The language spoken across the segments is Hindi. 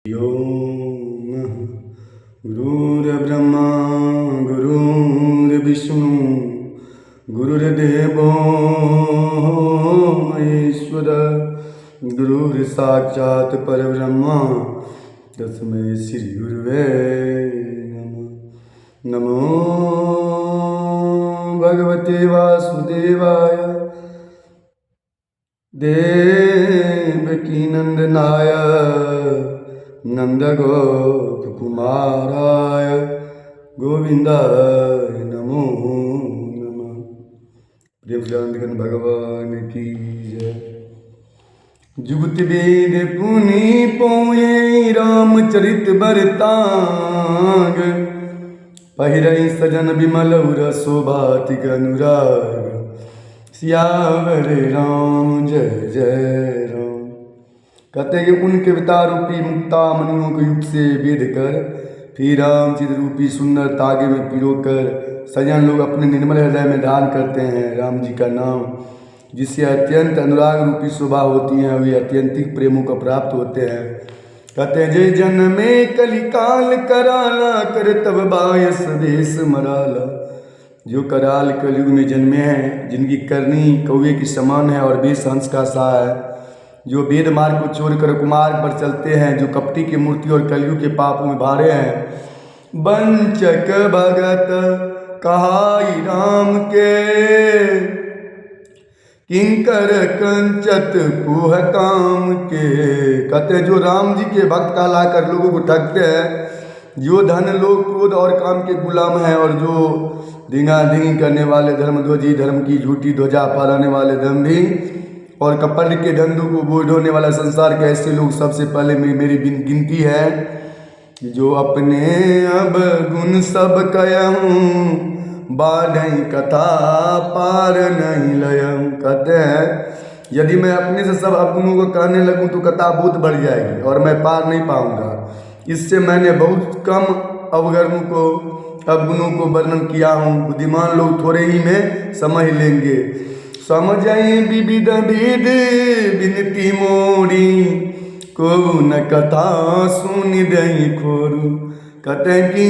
ओम गुरुर्ब्रह्मा गुरुर्विष्णु गुरुर्देवो महेश्वर गुरुर्साक्षात् परब्रह्म तस्मै श्री गुरुवे नमः। नमो भगवते वासुदेवाय देवकी नंदनाय नंदगोपकुमाराय गोविंदाय नमो नमः। प्रेम श्री भगवान की जय। जुगत वेद पुनि पोए रामचरित बरतांग पहिरई सजन विमल उर शोभाति अनुराग सियावर राम जय जय राम। कहते हैं कि उन कविता रूपी मुक्ता मनुओं के युग से वेद कर फिर रामचित रूपी सुंदर तागे में पिरोकर सजन लोग अपने निर्मल हृदय में धारण करते हैं राम जी का नाम, जिससे अत्यंत अनुराग रूपी शोभा होती है, वे अत्यंतिक प्रेमों को प्राप्त होते हैं। कहते हैं जय जन में कलिकाल कराला कर तब बायस देश मराला। जो कराल कलयुग में जन्मे हैं, जिनकी करनी कौवे की समान है और वेश हंस का सा है, जो वेद मार्ग को छोड़कर कुमार्ग पर चलते हैं, जो कपटी की मूर्ति और कलयुग के पापों में भारे हैं, वंचक भगत कहाई राम के किंकर कंचत कुह काम के। कहते जो राम जी के भक्त कहलाकर लोगों को ठगते हैं, जो धन लोग क्रोध और काम के गुलाम हैं, और जो धींगा धींगी करने वाले धर्मध्वजी धर्म की झूठी ध्वजा फहराने वाले दंभी और कपट के धंधों को बोझ ढोने वाला संसार के ऐसे लोग सबसे पहले मेरी गिनती है, जो अपने अब गुण सब कहूँ बाढ़ई कथा पार नहीं लयऊँ। कहते हैं यदि मैं अपने से सब अवगुणों को कहने लगूँ तो कथा बहुत बढ़ जाएगी और मैं पार नहीं पाऊंगा। इससे मैंने बहुत कम अवगुणों को वर्णन किया हूँ, बुद्धिमान लोग थोड़े ही में समझ लेंगे। समझई विविध विध विनती मोरी को न कथा सुन दई खोरू। कहते हैं कि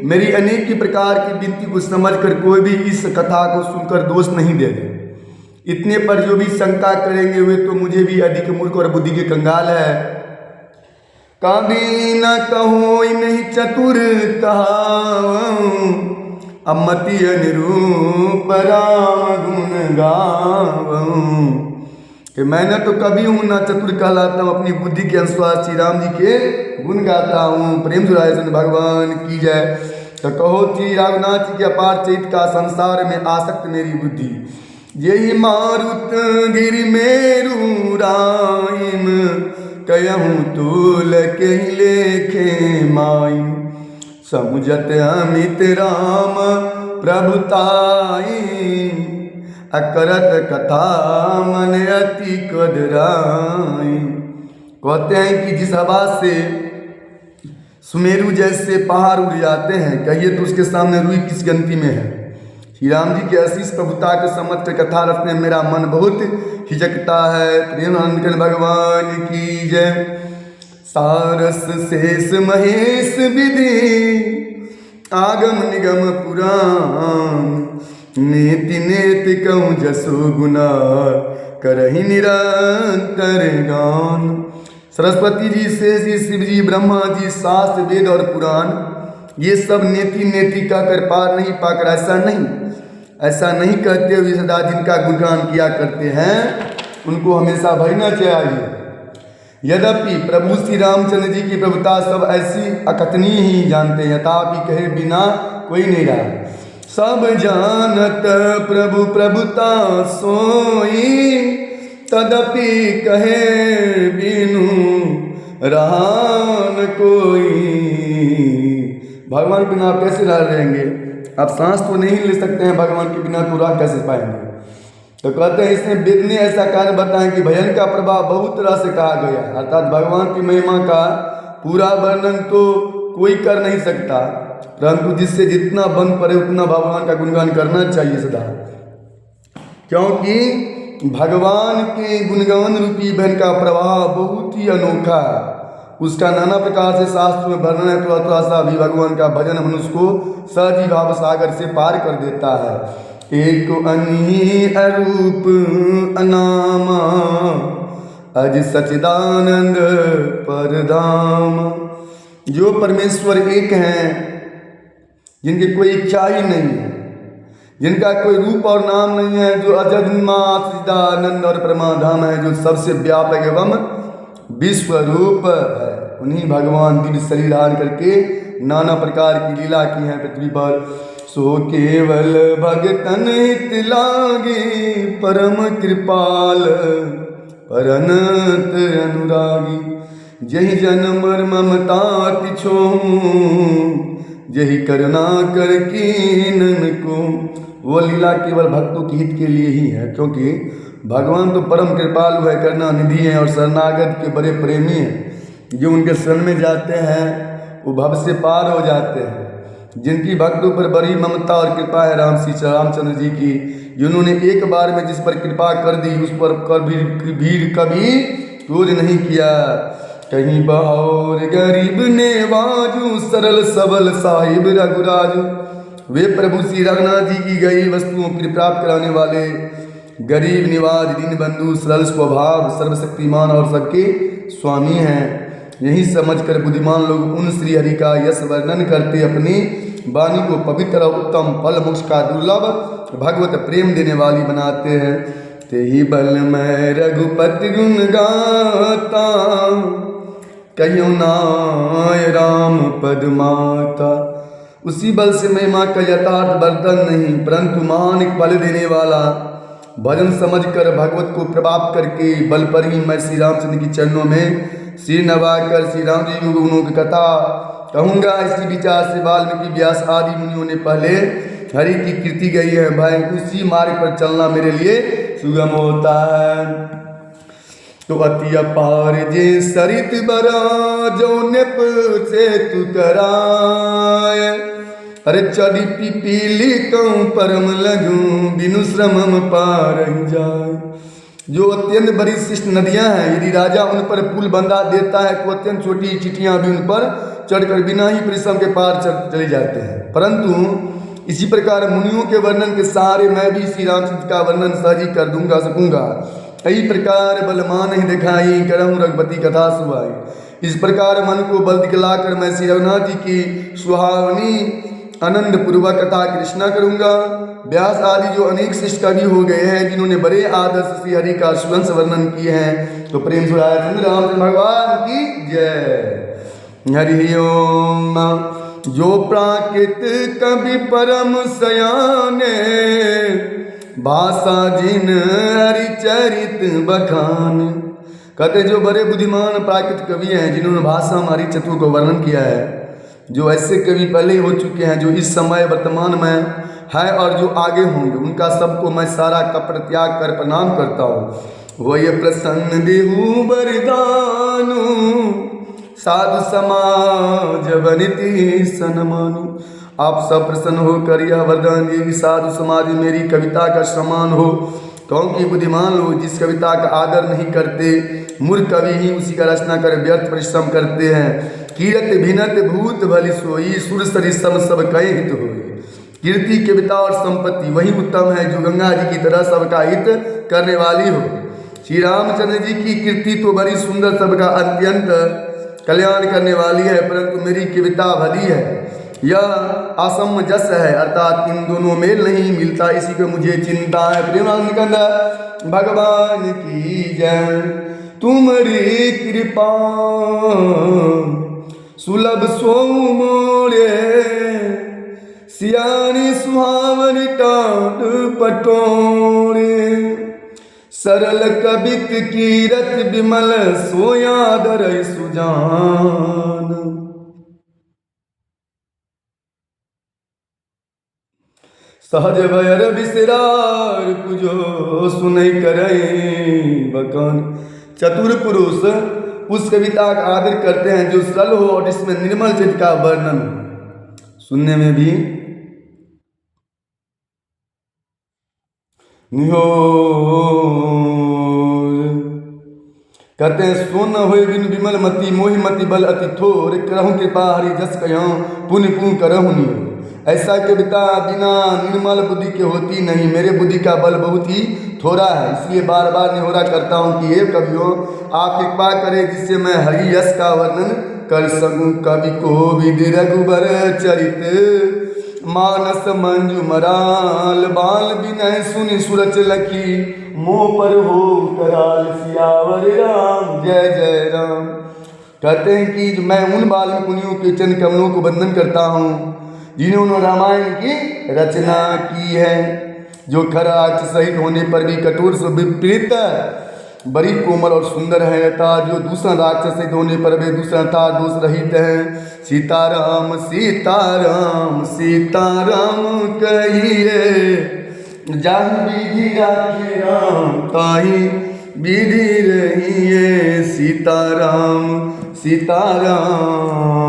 मेरी अनेक की प्रकार की विनती को समझकर कोई भी इस कथा को सुनकर दोष नहीं देगा। इतने पर जो भी शंका करेंगे वे तो मुझे भी अधिक मूर्ख और बुद्धि के कंगाल है। कभी न कहो नहीं चतुर कहाऊं, अमति अनुरूप राम गुण गाऊं। कि मैंने तो कभी हूँ ना चतुर कहलाता हूँ, अपनी बुद्धि के अनुसार श्री राम जी के गुण गाता हूँ। प्रेम से भगवान की जय। तो कहो श्री रघुनाथ जी के अपार चैत का संसार में आसक्त मेरी बुद्धि, यही मारुत गिरि मेरु राइम कहूँ तूल के लेखे माई। समुझत अमित राम प्रभुताई, अकरत कथा मन अति कदराई। कहते हैं कि जिस आवाज से सुमेरु जैसे पहाड़ उड़ जाते हैं, कहिए तो उसके सामने रुई किस गिनती में है। श्री राम जी की अशीष प्रभुता के समझ कथा रखने मेरा मन बहुत हिचकता है। प्रेम भगवान की जय। सारस शेष महेश विधि आगम निगम पुराण, नेति नेति कहूँ जसो गुना करहि निरंतर गान। सरस्वती जी, शेष जी, शिव जी, ब्रह्मा जी, शास्त्र वेद और पुराण ये सब नेति नेति कहकर पार नहीं पाकर ऐसा नहीं कहते हुए सदा जिनका गुणगान किया करते हैं उनको हमेशा भजना चाहिए। यद्यपि प्रभु श्री रामचंद्र जी की प्रभुता सब ऐसी अकथनीय ही जानते हैं, तथापि कहे बिना कोई नहीं रहा। सब जानत प्रभु प्रभुता सोई, तदपि कहे बिनु रहान कोई। भगवान के बिना आप कैसे रह रहेंगे? आप सांस तो नहीं ले सकते हैं, भगवान के बिना तो राह कैसे पाएंगे? तो कहते हैं इसमें वेद ने ऐसा कार्य बताएं कि भजन का प्रभाव बहुत तरह से कहा गया, अर्थात भगवान की महिमा का पूरा वर्णन तो कोई कर नहीं सकता, परंतु जिससे जितना बन पड़े उतना भगवान का गुणगान करना चाहिए सदा, क्योंकि भगवान के गुणगान रूपी बहन का प्रभाव बहुत ही अनोखा उसका नाना प्रकार से शास्त्र में वर्णन है। थोड़ा सा भी भगवान का भजन मनुष्य को सहज ही भाव सागर से पार कर देता है। एक अनी अरूप अनामा अज सचिदानंद परधाम। जो परमेश्वर एक हैं, जिनकी कोई इच्छा ही नहीं है, जिनका कोई रूप और नाम नहीं है, जो अजन्मा सच्चिदानंद और परमाधाम है, जो सबसे व्यापक एवं विश्व रूप है, उन्हीं भगवान दिव्य शरीर धारण करके नाना प्रकार की लीला की है पृथ्वी पर। सो केवल भगतन हित लागे परम कृपाल परनत अनुरागी। जहि जन मर ममता तिछो जही करुणा कर कीनन को। वो लीला केवल भक्तों के हित के लिए ही है, क्योंकि भगवान तो परम कृपालु है, करुणा निधि है और शरणागत के बड़े प्रेमी हैं। जो उनके शरण में जाते हैं वो भव से पार हो जाते हैं। जिनकी भक्तों पर बड़ी ममता और कृपा है श्री रामचंद्र जी की, जिन्होंने एक बार में जिस पर कृपा कर दी उस पर कभी क्रोध नहीं किया। कहीं बहौर गरीब नेवाजू सरल सबल साहिब रघुराजू। वे प्रभु श्री रघुनाथ जी की गई वस्तुओं को प्राप्त कराने वाले गरीब निवाज दीन बंधु सरल स्वभाव सर्वशक्तिमान और सबके स्वामी हैं। यही समझकर बुद्धिमान लोग उन श्री हरि का यश वर्णन करते अपनी वाणी को पवित्र और उत्तम फल मोक्ष का दुर्लभ भगवत प्रेम देने वाली बनाते हैं। तेहि बल मैं रघुपति गुण गाता कहियो नाय राम पद माता। उसी बल से महिमा का यथार्थ वर्णन नहीं, परंतु महान फल देने वाला भजन समझकर भगवत को प्राप्त करके बल पर ही मैं श्री रामचंद्र की चरणों में सिर नवाकर श्री राम जी की गुणों की कथा कहूँगा। इसी विचार से वाल्मीकि व्यास आदि मुनियों ने पहले हरि की कीर्ति गई है। भाई उसी मार्ग पर चलना मेरे लिए सुगम होता है। तो अति अपार जे सरित बरा जो निप से तू कराए। अरे चढ़ी पीपीली कहूँ परम लगूं बिनु श्रम पार जाए। जो अत्यंत बड़ी शिष्ट नदियां हैं, यदि राजा उन पर पुल बंधा देता है तो अत्यंत छोटी चिटियां भी उन पर चढ़कर बिना ही परिश्रम के पार चले जाते हैं। परंतु इसी प्रकार मुनियों के वर्णन के सहारे मैं भी श्री रामचंद्र का वर्णन सहज ही कर दूंगा सकूंगा। कई प्रकार बलमान ही दिखाई करहूँ रघुपति कथा सुहाई। इस प्रकार मन को बल दिखलाकर मैं श्री रघुनाथ जी की सुहावनी आनंद पूर्वक कथा कृष्णा करूंगा। व्यास आदि जो अनेक शिष्ट कवि हो गए हैं, जिन्होंने बड़े आदर से श्री हरि का सुवंश वर्णन किए हैं, तो प्रेम से रामचंद्र भगवान की जय। हरि ओम। जो प्राकृत कवि परम सयाने भाषा जिन हरि चरित बखान। कहते जो बड़े बुद्धिमान प्राकृत कवि हैं, जिन्होंने भाषा में हरि चतुर को वर्णन किया है, जो ऐसे कवि पहले हो चुके हैं, जो इस समय वर्तमान में है और जो आगे होंगे, उनका सबको मैं सारा कपट त्याग कर प्रणाम करता हूँ। वही प्रसन्न देहु बरदानु साधु समाज बनिति सन्मानु। आप सब प्रसन्न होकर यह वरदान दिए कि साधु समाज मेरी कविता का सम्मान हो। क्योंकि बुद्धिमान लोग जिस कविता का आदर नहीं करते, मूर्ख कवि ही उसी का रचना कर व्यर्थ परिश्रम करते हैं। कीरत भिनत भूत भली सोई सुर सरि सम सब कहे हित होई। कीर्ति कविता और संपत्ति वही उत्तम है जो गंगा जी की तरह सबका हित करने वाली हो। श्री रामचंद्र जी की कीर्ति तो बड़ी सुंदर, सबका अत्यंत कल्याण करने वाली है, परंतु मेरी कविता भली है, यह असमंजस है, अर्थात इन दोनों मेल नहीं मिलता, इसी को मुझे चिंता है। प्रेमानंद भगवान की जय। तुम्हारी कृपा सुलभ सो मोरे सियानी सुहावनी टाट पटोरे। सरल कबित कीरत विमल सोयादर सुजान। सहज भयर बिसरार पुजो सुनै करई बकान। चतुर पुरुष उस कविता का आदर करते हैं जो सरल हो और जिसमें निर्मल चित्त का वर्णन हो, सुनने में भी निहोर। कहते हैं सोन होए बिन विमल मति मोहि मति बल अति थोर करहु कृपा हरि जस कहूँ पुण्य पुण्य करहु नियो। ऐसा कविता बिना निर्मल बुद्धि के होती नहीं। मेरे बुद्धि का बल बहुत ही थोड़ा है, इसलिए बार बार निहोरा करता हूँ कि हे कवियों आप कृपा करें जिससे मैं हरि यश का वर्णन कर सकूं। कवि कोविद रघुबर चरित मानस मंजु मराल बाल विनय सुनि सुरच लखी मोह पर हो कराल सियावर राम जय जय राम। कहते हैं कि मैं उन वाल्मीकि मुनियों के चरण कमलों को वंदन करता हूँ जिन्होंने रामायण की रचना की है, जो खराच सहित होने पर भी कठोर से विपरीत बड़ी कोमल और सुंदर है, अर्थात जो दूसरा राक्षस सहित होने पर भी दूसरा था दोष रहित है। सीताराम सीताराम सीताराम कहिए जाहि विधि राखे राम ताहि विधि रहिए। सीताराम सीताराम